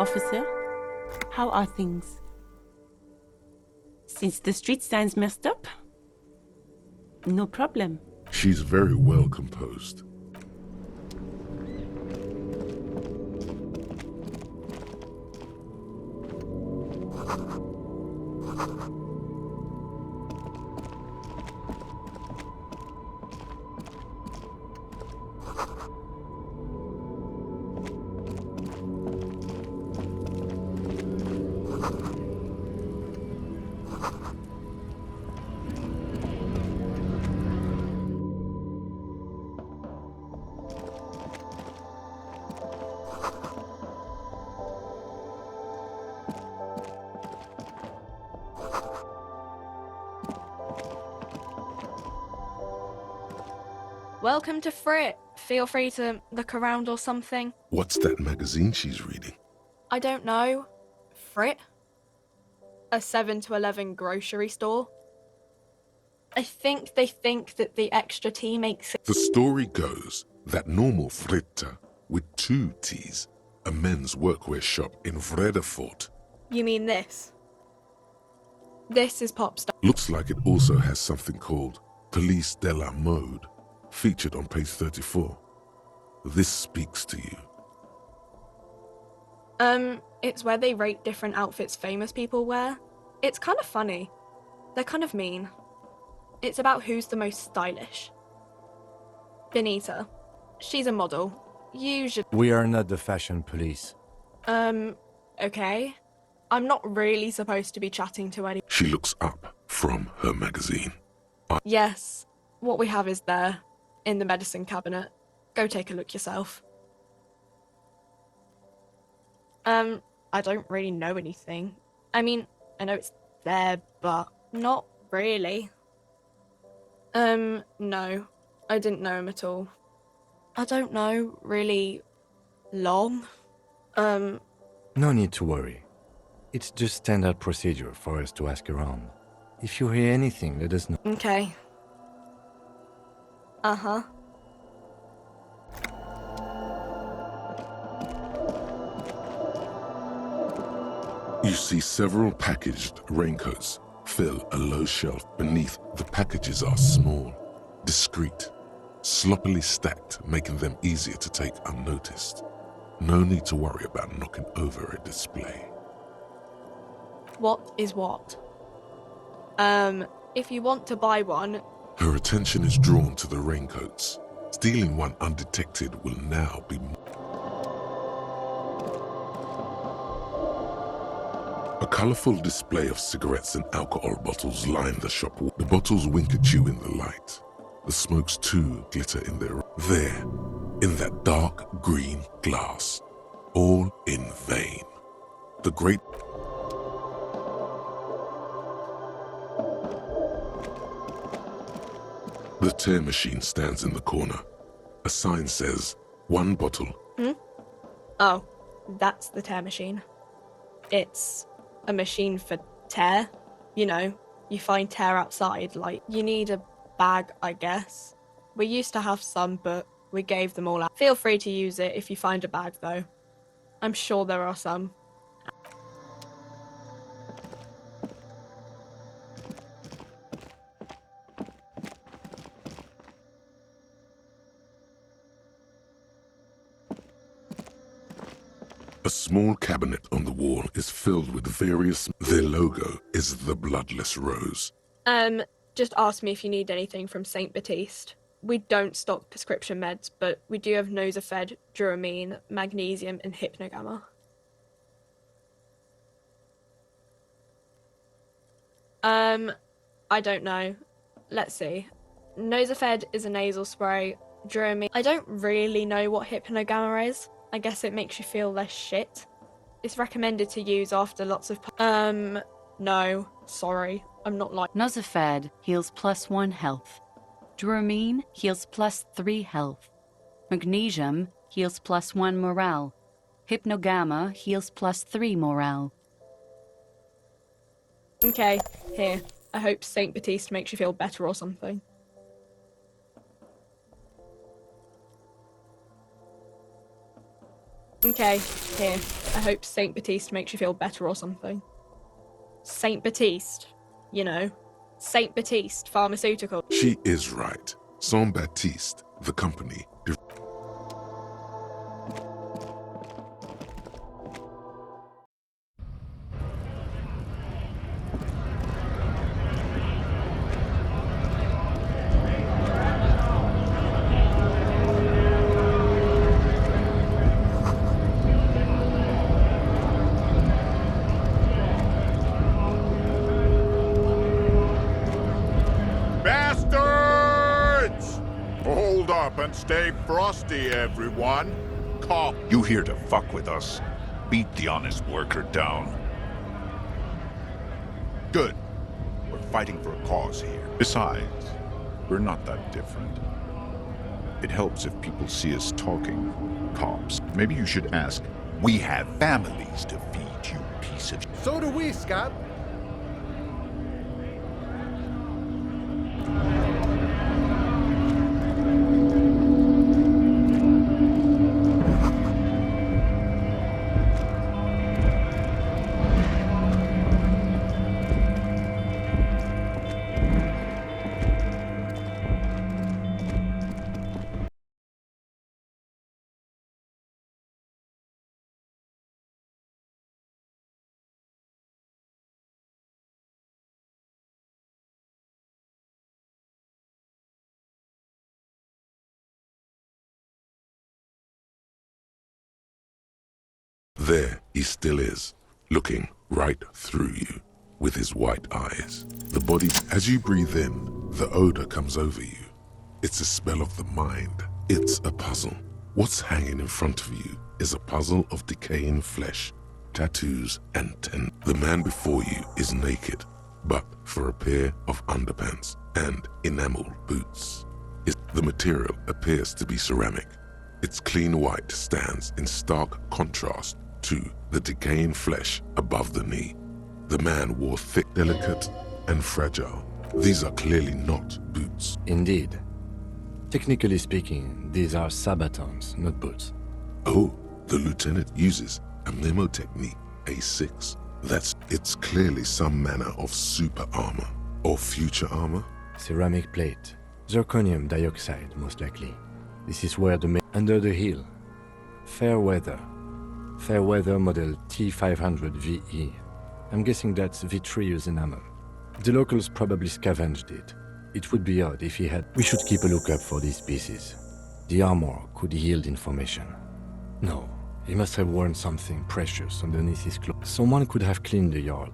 officer. How are things? Since the street signs messed up? No problem. She's very well composed. Welcome to Frit. Feel free to look around or something. What's that magazine she's reading? I don't know. Frit? A 7 to 11 grocery store? I think they think that the extra tea makes it. The story goes that normal Fritta, with 2 T's, a men's workwear shop in Vredefort. You mean this? This is Popstar. Looks like it also has something called Police de la Mode, featured on page 34. This speaks to you. It's where they rate different outfits famous people wear. It's kind of funny. They're kind of mean. It's about who's the most stylish. Benita. She's a model. Usually. We are not the fashion police. Okay. I'm not really supposed to be chatting to anyone. She looks up from her magazine. Yes. What we have is there, in the medicine cabinet. Go take a look yourself. I don't really know anything. I mean, I know it's there, but not really. No. I didn't know him at all. I don't know, really long. No need to worry. It's just standard procedure for us to ask around. If you hear anything, let us know. Okay. Uh-huh. You see several packaged raincoats fill a low shelf beneath. The packages are small, discreet, sloppily stacked, making them easier to take unnoticed. No need to worry about knocking over a display. What is what? If you want to buy one... Her attention is drawn to the raincoats. Stealing one undetected will now be... A colourful display of cigarettes and alcohol bottles line the shop. The bottles wink at you in the light. The smokes too glitter in their... There, in that dark green glass. All in vain. The great... The tear machine stands in the corner. A sign says, 1 bottle. Oh, that's the tear machine. It's a machine for tear. You know, you find tear outside, like, you need a bag, I guess. We used to have some, but we gave them all out. Feel free to use it if you find a bag, though. I'm sure there are some. A small cabinet on the wall is filled with various... Their logo is the bloodless rose. Just ask me if you need anything from St. Baptiste. We don't stock prescription meds, but we do have Nosafed, Duramine, Magnesium, and Hypnogamma. I don't know. Let's see. Nosafed is a nasal spray. Duramine... I don't really know what Hypnogamma is. I guess it makes you feel less shit. It's recommended to use after lots of... no. Sorry. I'm not like... Nosafed heals +1 health. Duramine heals +3 health. Magnesium heals +1 morale. Hypnogamma heals +3 morale. Okay, here. I hope St. Baptiste makes you feel better or something. Okay, here. I hope Saint Baptiste makes you feel better or something. Saint Baptiste, you know. Saint Baptiste Pharmaceutical. She is right. Saint Baptiste, the company. Bastards! Hold up and stay frosty, everyone. Cop. You here to fuck with us? Beat the honest worker down. Good. We're fighting for a cause here. Besides, we're not that different. It helps if people see us talking. Cops. Maybe you should ask. We have families to feed, you piece of... So do we, Scott. There he still is, looking right through you with his white eyes. The body, as you breathe in, the odor comes over you. It's a spell of the mind. It's a puzzle. What's hanging in front of you is a puzzle of decaying flesh, tattoos, and The man before you is naked, but for a pair of underpants and enameled boots. The material appears to be ceramic. Its clean white stands in stark contrast to the decaying flesh above the knee. The man wore thick, delicate, and fragile. These are clearly not boots. Indeed. Technically speaking, these are sabatons, not boots. Oh, the lieutenant uses a memo technique, A6. It's clearly some manner of super armor or future armor. Ceramic plate. Zirconium dioxide, most likely. This is where under the heel. Fair weather. Fair weather model T500 VE. I'm guessing that's vitreous enamel. The locals probably scavenged it. It would be odd if he had... We should keep a lookout for these pieces. The armor could yield information. No, he must have worn something precious underneath his clothes. Someone could have cleaned the yard.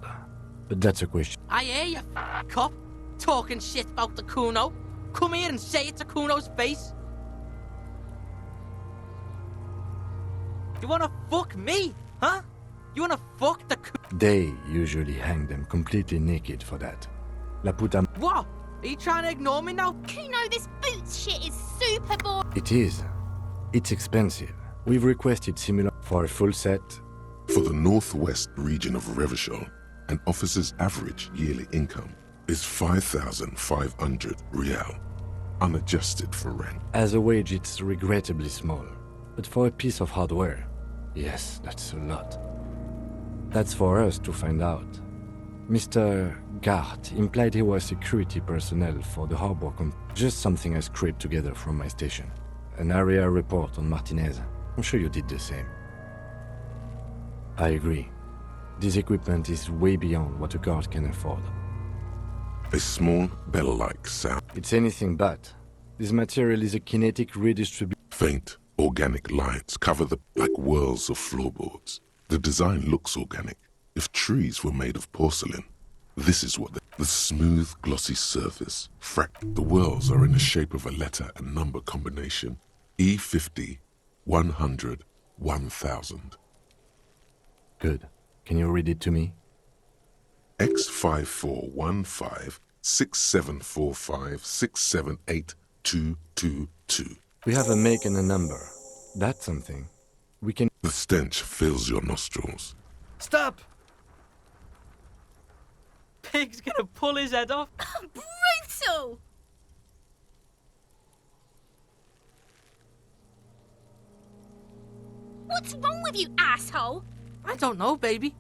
But that's a question. I hear you, cop, talking shit about the Kuno. Come here and say it to Kuno's face. You wanna fuck me, huh? You wanna fuck the They usually hang them completely naked for that. La puta... What? Are you trying to ignore me now? Kuno, this boots shit is super boring. It is. It's expensive. We've requested similar for a full set. For the northwest region of Revachol, an officer's average yearly income is 5,500 rial, unadjusted for rent. As a wage, it's regrettably small. But for a piece of hardware, yes, that's a lot. That's for us to find out. Mr. Gart implied he was security personnel for the harbor Just something I scraped together from my station. An area report on Martinez. I'm sure you did the same. I agree. This equipment is way beyond what a guard can afford. A small bell-like sound. It's anything but. This material is a kinetic redistribution. Faint, organic lines cover like whirls of floorboards. The design looks organic. If trees were made of porcelain, this is what the smooth, glossy surface. The whirls are in the shape of a letter and number combination. E50, 100, 1000. Good. Can you read it to me? X5415 6745 678222. We have a make and a number. That's something. We can... The stench fills your nostrils. Stop! Pig's gonna pull his head off. Brutal! What What's wrong with you, asshole? I don't know, baby.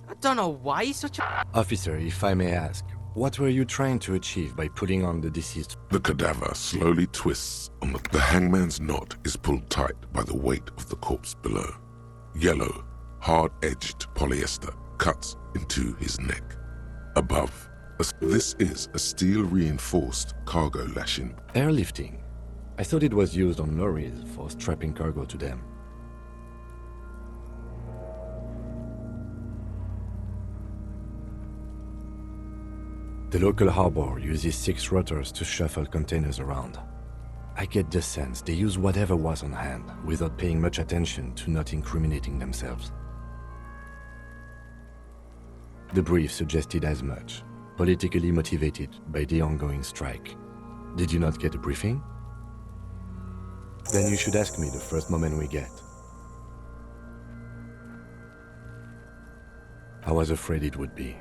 I don't know why he's such a... Officer, if I may ask, what were you trying to achieve by putting on the deceased? The cadaver slowly twists on the hangman's knot is pulled tight by the weight of the corpse below. Yellow, hard-edged polyester cuts into his neck. Above, this is a steel-reinforced cargo lashing. Airlifting. I thought it was used on lorries for strapping cargo to them. The local harbor uses 6 rotors to shuffle containers around. I get the sense they use whatever was on hand without paying much attention to not incriminating themselves. The brief suggested as much, politically motivated by the ongoing strike. Did you not get a briefing? Then you should ask me the first moment we get. I was afraid it would be.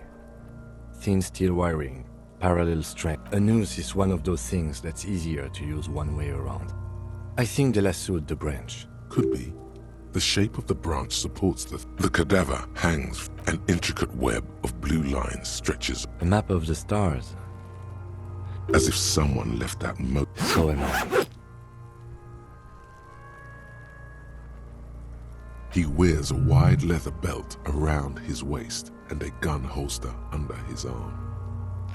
Thin steel wiring, parallel strength. A noose is one of those things that's easier to use one way around. I think they lassoed the branch. Could be. The shape of the branch supports the cadaver hangs. An intricate web of blue lines stretches A map of the stars. as if someone left that So am I. He wears a wide leather belt around his waist and a gun holster under his arm.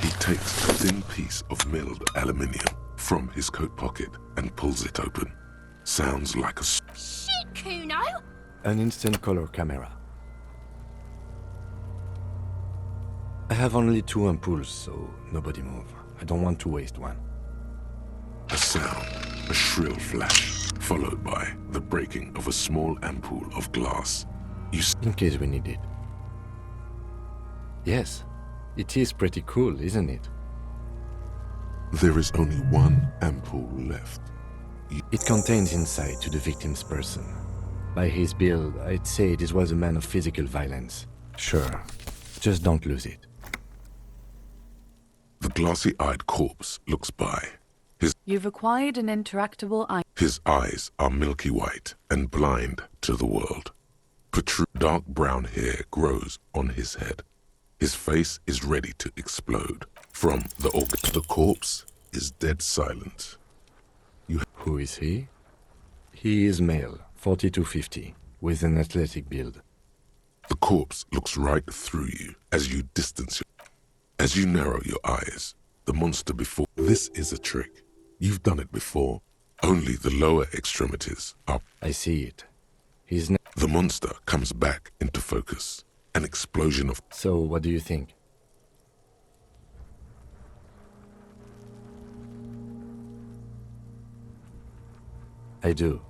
He takes a thin piece of milled aluminium from his coat pocket and pulls it open. Sounds like a Shit, Kuno! An instant color camera. I have only 2 ampoules, so nobody move. I don't want to waste one. sound, a shrill flash, followed by the breaking of a small ampoule of glass. In case we need it. Yes, it is pretty cool, isn't it? There is only one ampoule left. It contains insight to the victim's person. By his build, I'd say this was a man of physical violence. Sure, just don't lose it. The glossy-eyed corpse looks by. You've acquired an interactable eye. His eyes are milky white and blind to the world. Dark brown hair grows on his head. His face is ready to explode. From the corpse is dead silent. Who is he? He is male, 40 to 50, with an athletic build. The corpse looks right through you as you distance as you narrow your eyes. The monster before. This is a trick. You've done it before. Only the lower extremities are. I see it. The monster comes back into focus. An explosion of. So, what do you think? I do.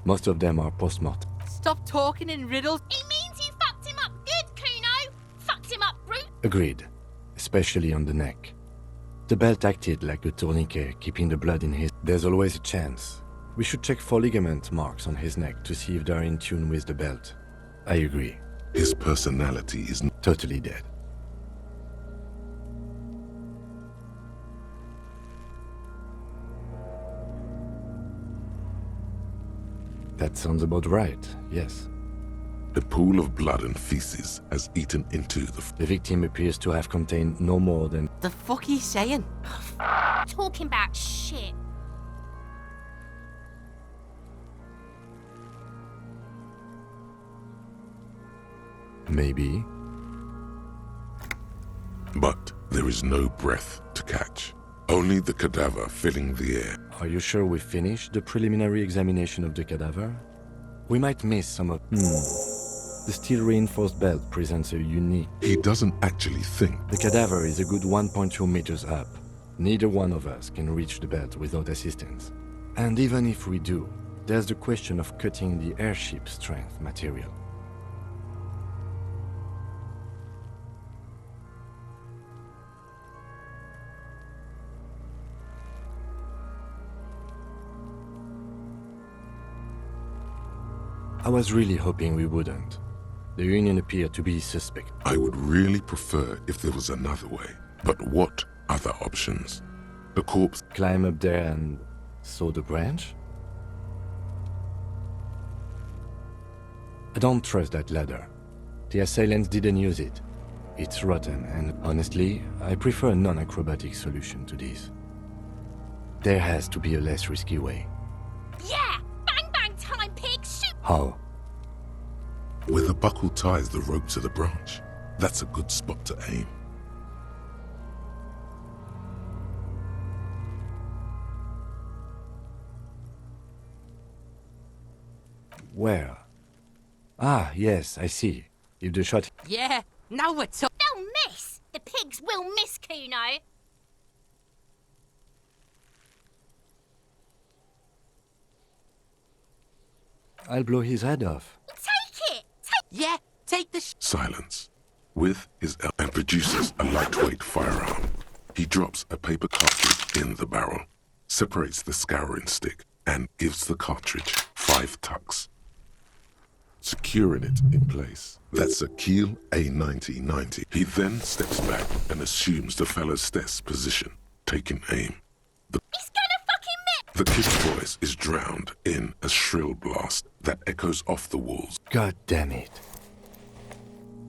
Most of them are post-mortem. Stop talking in riddles. It means you fucked him up good, Kuno! Fucked him up, brute! Agreed, especially on the neck. The belt acted like a tourniquet, keeping the blood in his... There's always a chance. We should check for ligament marks on his neck to see if they're in tune with the belt. I agree. His personality is Totally dead. That sounds about right, yes. A pool of blood and feces has eaten into The victim appears to have contained no more than... The fuck he's saying? Talking about shit. Maybe. But there is no breath to catch. Only the cadaver filling the air. Are you sure we finished the preliminary examination of the cadaver? We might miss some of... The steel-reinforced belt presents a unique... He doesn't actually think. The cadaver is a good 1.2 meters up. Neither one of us can reach the belt without assistance. And even if we do, there's the question of cutting the airship strength material. I was really hoping we wouldn't. The Union appeared to be suspect. I would really prefer if there was another way. But what other options? The corpse. Climb up there and saw the branch? I don't trust that ladder. The assailants didn't use it. It's rotten, and honestly, I prefer a non-acrobatic solution to this. There has to be a less risky way. Yeah! Bang bang time, pig! Shoot! How? Where the buckle ties the rope to the branch. That's a good spot to aim. Where? Ah, yes, I see. If the shot... Yeah, now we're talking. They'll miss! The pigs will miss, Kuno! I'll blow his head off. Take it! Take Yeah, take the Silence. With his and produces a lightweight firearm. He drops a paper cartridge in the barrel, separates the scouring stick, and gives the cartridge 5 tucks, securing it in place. That's a Kiel A90-90. He then steps back and assumes the fellow's desk position, taking aim. He's gonna fucking miss! The kid's voice is drowned in a shrill blast that echoes off the walls. God damn it.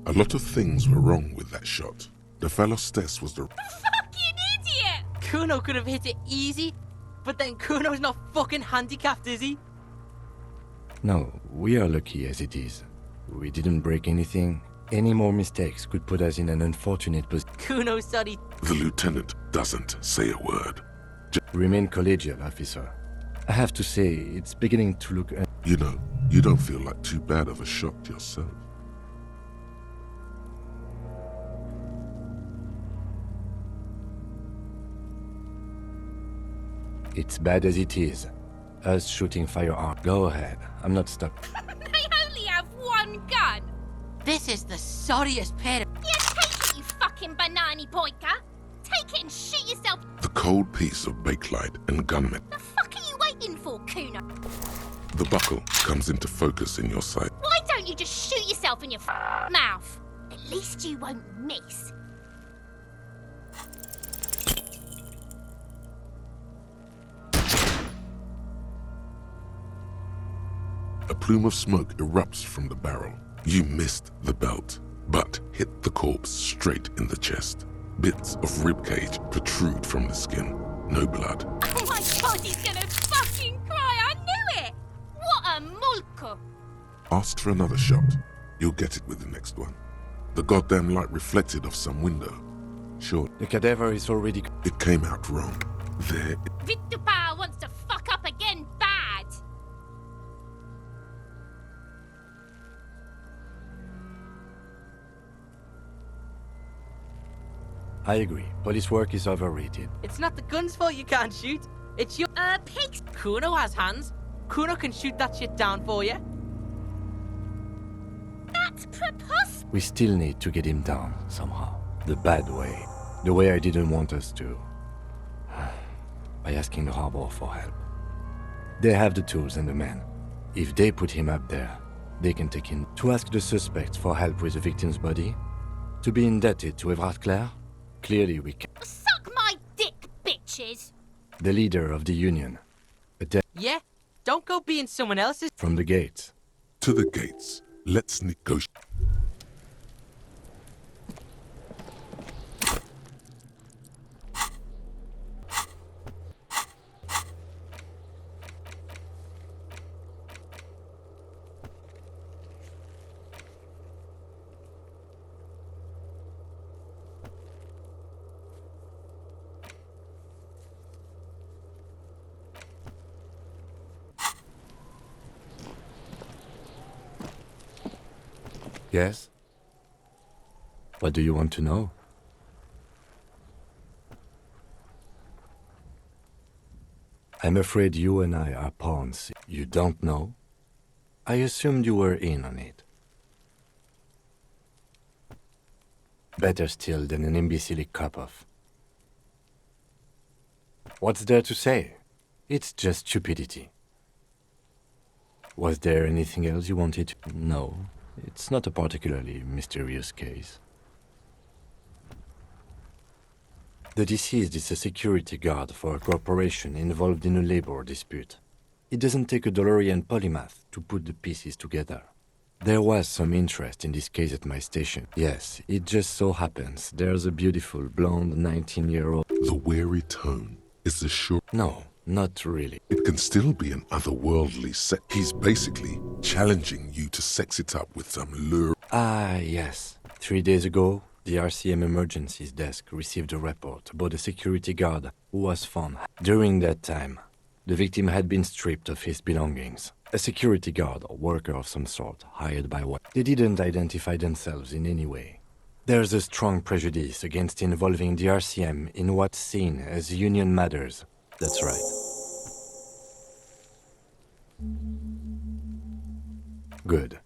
A lot of things were wrong with that shot. The fellow's desk was the Fucking idiot! Kuno could have hit it easy, but then Kuno's not fucking handicapped, is he? No, we are lucky as it is. We didn't break anything. Any more mistakes could put us in an unfortunate position. Kuno said he. The lieutenant doesn't say a word. Remain collegial, officer. I have to say, it's beginning to look... You know, you don't feel like too bad of a shot yourself. It's bad as it is. Us shooting firearm. Go ahead. I'm not stopped. They only have one gun! This is the sorriest pair of. Yeah, take it, you fucking banana pointer! Take it and shoot yourself! The cold piece of bakelite and gunmetal. The fuck are you waiting for, Kuno? The buckle comes into focus in your sight. Why don't you just shoot yourself in your mouth? At least you won't miss. A plume of smoke erupts from the barrel. You missed the belt, but hit the corpse straight in the chest. Bits of ribcage protrude from the skin. No blood. Oh my god, he's gonna fucking cry! I knew it! What a mulko! Ask for another shot. You'll get it with the next one. The goddamn light reflected off some window. Sure, The cadaver is already... it came out wrong. There, Vittupa wants to fuck up again bad! I agree. Police work is overrated. It's not the gun's fault you can't shoot. It's your. Pigs! Kuno has hands. Kuno can shoot that shit down for you. That's preposterous! We still need to get him down, somehow. The bad way. The way I didn't want us to. By asking the harbor for help. They have the tools and the men. If they put him up there, they can take him. To ask the suspect for help with the victim's body? To be indebted to Everard Clare? Clearly we can. Suck my dick, bitches! The leader of the union. Yeah? Don't go being someone else's. From the gates. to the gates. Let's negotiate. Yes? What do you want to know? I'm afraid you and I are pawns. You don't know? I assumed you were in on it. Better still than an imbecilic cop-off. What's there to say? It's just stupidity. Was there anything else you wanted to... No, it's not a particularly mysterious case. The deceased is a security guard for a corporation involved in a labor dispute. It doesn't take a DeLorean polymath to put the pieces together. There was some interest in this case at my station. Yes, it just so happens there's a beautiful blonde 19-year-old. The weary tone is the sure. No, not really. It can still be an otherworldly sex. He's basically challenging you to sex it up with some lure. Ah, yes. 3 days ago, the RCM emergencies desk received a report about a security guard who was found. During that time, the victim had been stripped of his belongings. A security guard or worker of some sort, hired by what? They didn't identify themselves in any way. There's a strong prejudice against involving the RCM in what's seen as union matters. That's right. Good.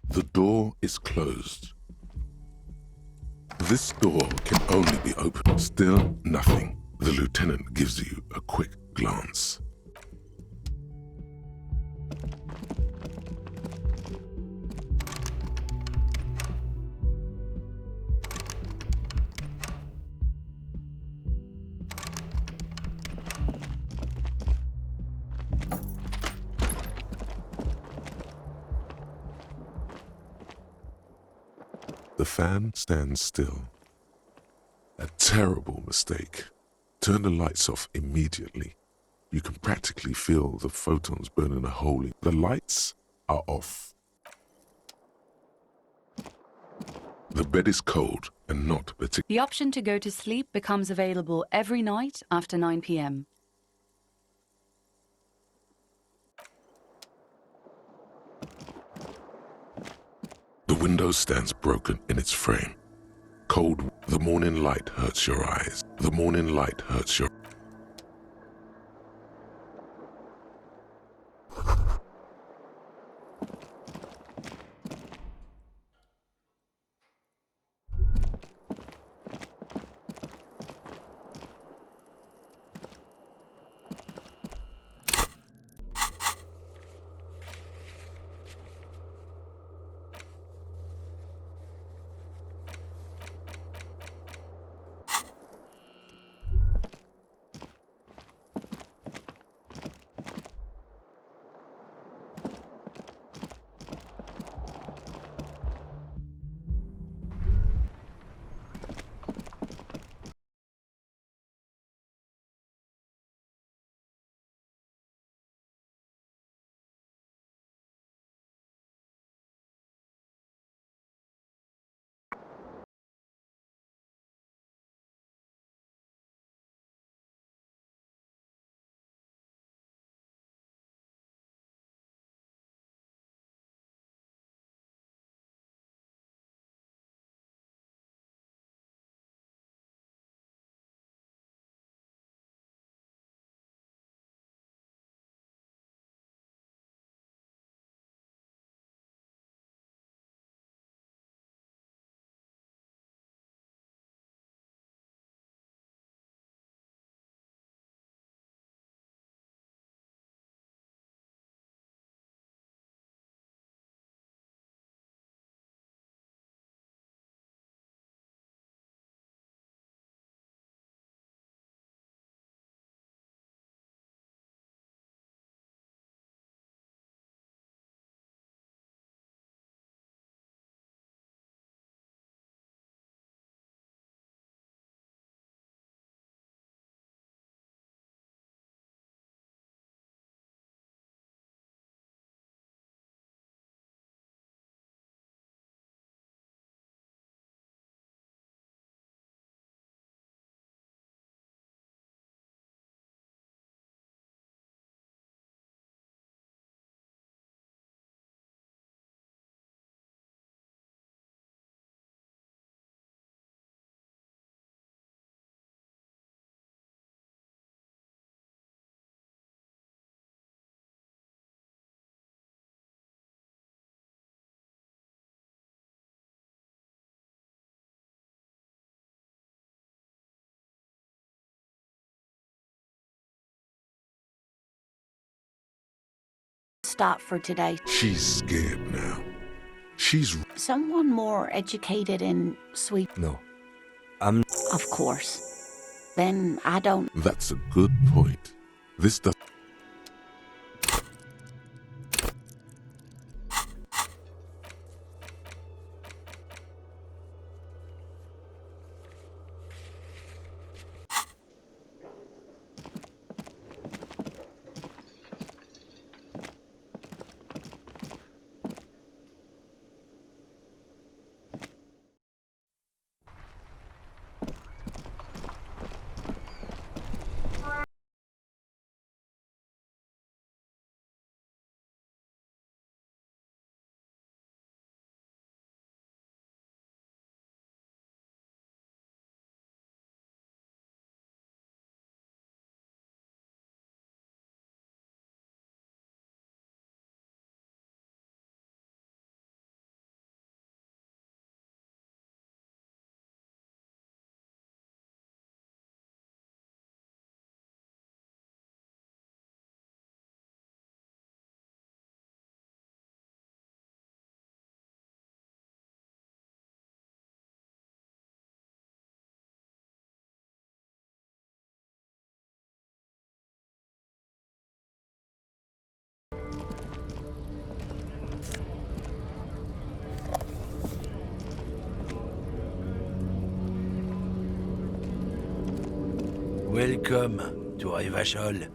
The door is closed. This door can only be opened. Still nothing. The lieutenant gives you a quick glance. The fan stands still. A terrible mistake. Turn the lights off immediately. You can practically feel the photons burning a hole in. The lights are off. The bed is cold and not particularly. The option to go to sleep becomes available every night after 9 p.m. The window stands broken in its frame. Cold, the morning light hurts your eyes. The morning light hurts your... Stop for today. She's scared now. She's... Someone more educated in sweep. No. I'm... Of course. Then I don't. That's a good point. This does... Welcome to Revachol.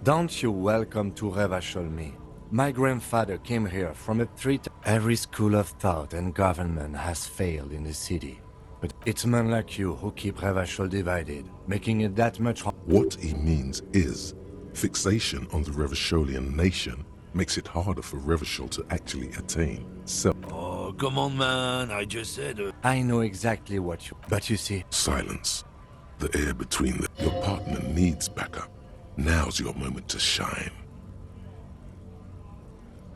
Don't you welcome to Revachol me. My grandfather came here from a Every school of thought and government has failed in the city. But it's men like you who keep Revachol divided, making it that much harder. What he means is, fixation on the Revacholian nation makes it harder for Revachol to actually attain self. Oh, come on, man. I just said. I know exactly what you... But you see... Silence. The air between them. Your partner needs backup. Now's your moment to shine.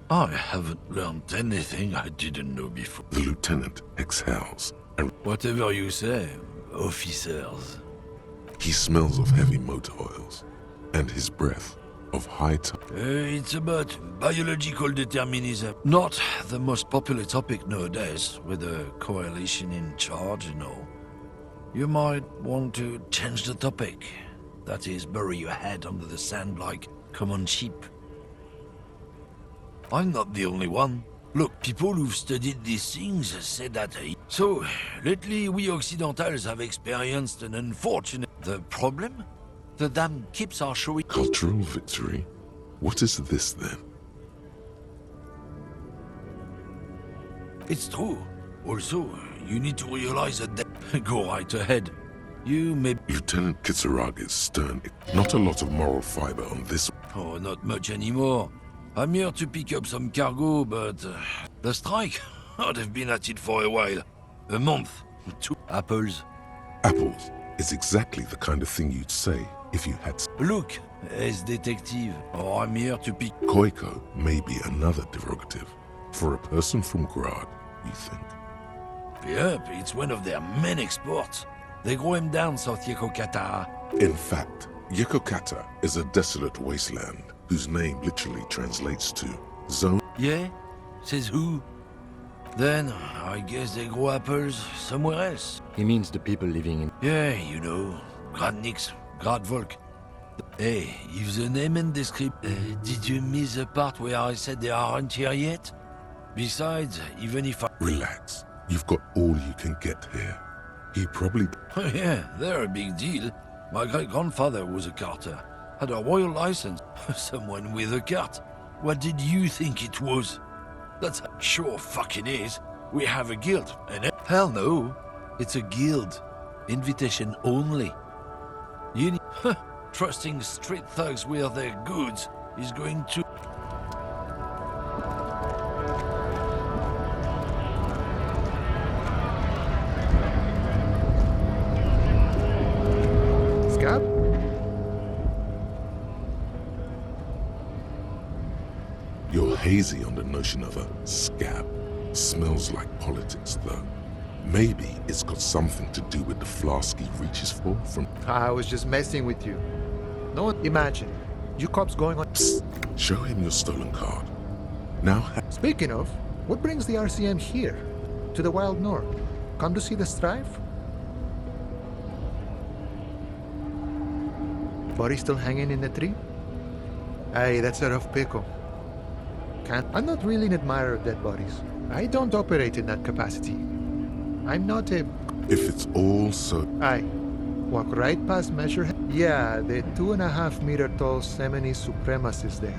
I haven't learned anything I didn't know before. The lieutenant exhales, and Whatever you say, officers. he smells of heavy motor oils, and his breath of high It's about biological determinism. Not the most popular topic nowadays, with a coalition in charge, you know. You might want to change the topic. That is, bury your head under the sand like common sheep. I'm not the only one. Look, people who've studied these things say that. So, lately we Occidentals have experienced an unfortunate... The problem? The dam keeps our showing... cultural victory. What is this then? It's true. Also, you need to realize that... Go right ahead. You may... Lieutenant Kitsuraga's stern. Not a lot of moral fiber on this. Oh, not much anymore. I'm here to pick up some cargo, but... the strike? I'd have been at it for a while. A month. 2 apples. Apples is exactly the kind of thing you'd say if you had. Look, as detective. Oh, I'm here to pick... Koiko may be another derogative. For a person from Grad, you think. Yep, it's one of their main exports. They grow him down South Yekokata. In fact, Yekokata is a desolate wasteland whose name literally translates to zone. Yeah? Says who? Then, I guess they grow apples somewhere else. He means the people living in... Yeah, you know, Gradnix, Gradvolk. Hey, if the name and description... did you miss the part where I said they aren't here yet? Besides, even if I... Relax. You've got all you can get here. He probably... Yeah, they're a big deal. My great-grandfather was a carter. Had a royal license. Someone with a cart. What did you think it was? That's sure fucking is. We have a guild, and hell no, it's a guild. Invitation only. You need, trusting street thugs with their goods is going to... Scab? You're hazy on the notion of a scab. Smells like politics, though. Maybe it's got something to do with the flask he reaches for from... I was just messing with you. No, imagine. You cops going on... Psst. Show him your stolen card. Now... Speaking of, what brings the RCM here? To the Wild North? Come to see the strife? Body still hanging in the tree? Hey, that's a rough pickle. I'm not really an admirer of dead bodies. I don't operate in that capacity. I'm not a... If it's all so... Aye. Walk right past Measure... Yeah, the 2.5 meter tall Semini Supremus is there.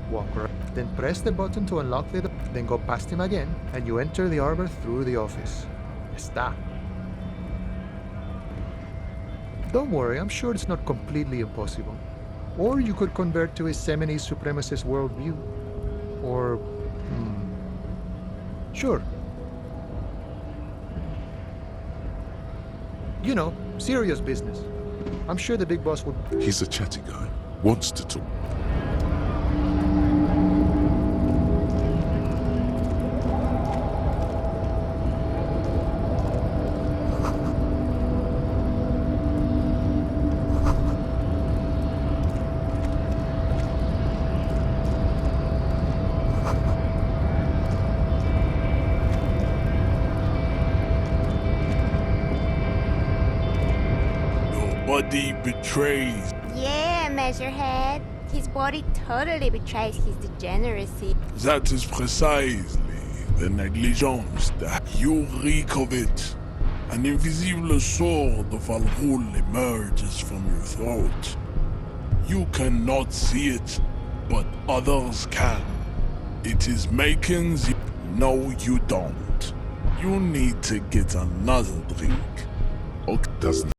Walk right... Then press the button to unlock the door. Then go past him again, and you enter the arbor through the office. Está. Don't worry, I'm sure it's not completely impossible. Or you could convert to a Semini Supremacist worldview. Or... Sure. You know, serious business. I'm sure the big boss would... He's a chatty guy. Wants to talk. Body betrays. Yeah, Measurehead. His body totally betrays his degeneracy. That is precisely the negligence that you reek of it. An invisible sword of Al-Ghul emerges from your throat. You cannot see it, but others can. It is making the... No, you don't. You need to get another drink. Okay, doesn't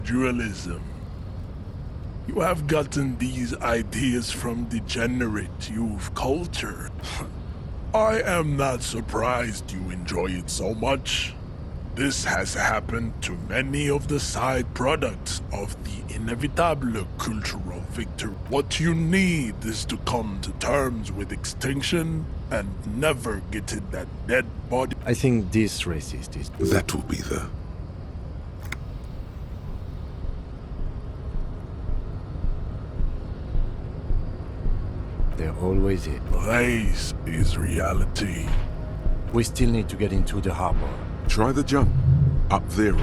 individualism. You have gotten these ideas from degenerate youth culture. I am not surprised you enjoy it so much. This has happened to many of the side products of the inevitable cultural victory. What you need is to come to terms with extinction and never get in that dead body. I think this racist is... That will be the... There always is. This is reality. We still need to get into the harbor. Try the jump. Up there.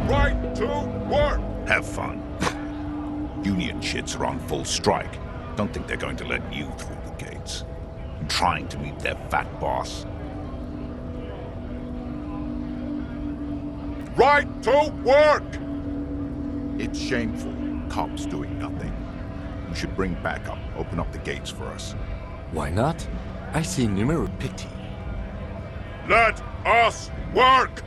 Right to work! Have fun. Union shits are on full strike. Don't think they're going to let you through the gates. I'm trying to meet their fat boss. Right to work! It's shameful. Cops doing nothing. We should bring backup. Open up the gates for us. Why not? I see numerous pity. Let us work!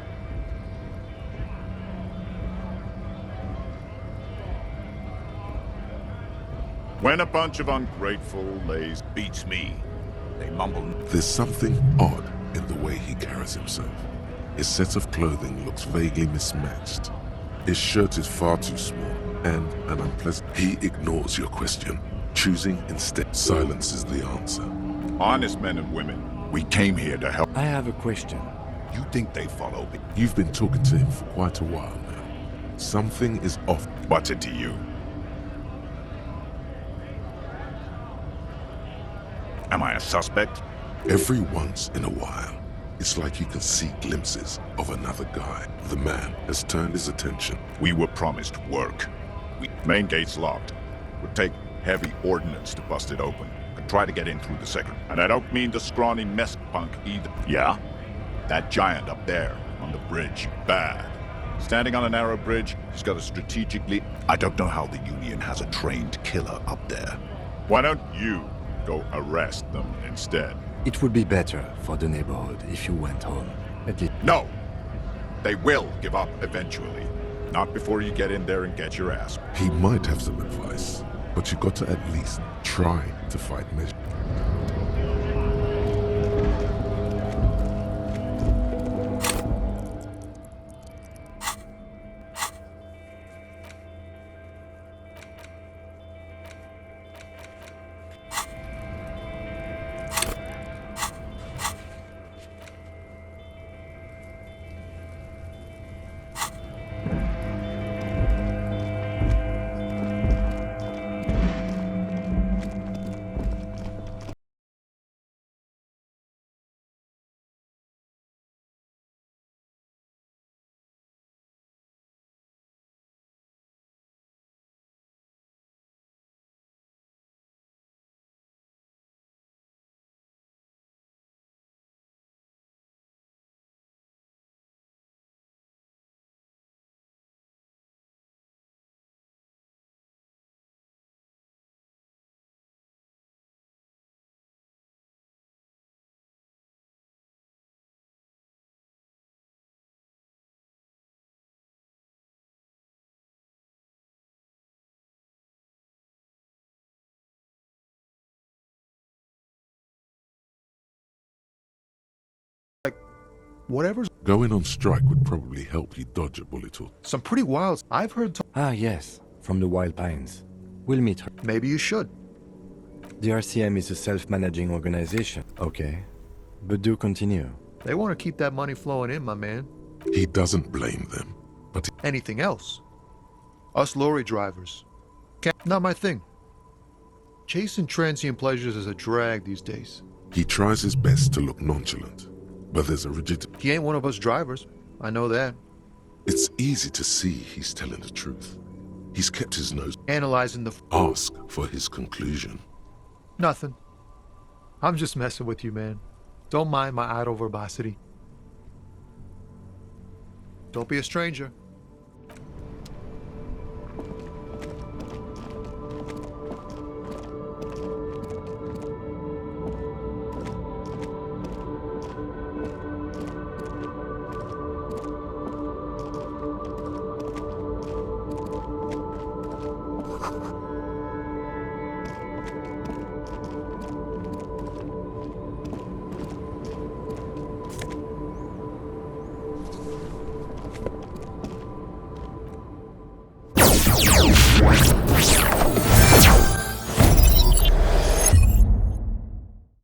When a bunch of ungrateful lays beats me, they mumble. There's something odd in the way he carries himself. His set of clothing looks vaguely mismatched. His shirt is far too small and an unpleasant. He ignores your question, choosing instead silence is the answer. Honest men and women, we came here to help. I have a question. You think they follow me? You've been talking to him for quite a while now. Something is off. What's it to you? Am I a suspect? Every once in a while, it's like you can see glimpses of another guy. The man has turned his attention. We were promised work. Main gate's locked. Would take heavy ordnance to bust it open. Could try to get in through the second. And I don't mean the scrawny mess punk either. Yeah? That giant up there on the bridge. Bad. Standing on a narrow bridge, he's got a strategically... I don't know how the Union has a trained killer up there. Why don't you go arrest them instead? It would be better for the neighborhood if you went home. At least. No! They will give up eventually. Not before you get in there and get your ass. He might have some advice, but you got to at least try to fight measure. Whatever's Going on strike would probably help you dodge a bullet or... some pretty wild. I've heard. Ah, yes, from the Wild Pines. We'll meet her. Maybe you should. The RCM is a self-managing organization. Okay, but do continue. They want to keep that money flowing in, my man. He doesn't blame them, but Anything else? Us lorry drivers. Not my thing. Chasing transient pleasures is a drag these days. he tries his best to look nonchalant. but there's a rigid. He ain't one of us drivers. I know that. It's easy to see he's telling the truth. He's kept his nose. Analyzing the Ask for his conclusion. nothing. I'm just messing with you, man. Don't mind my idle verbosity. Don't be a stranger.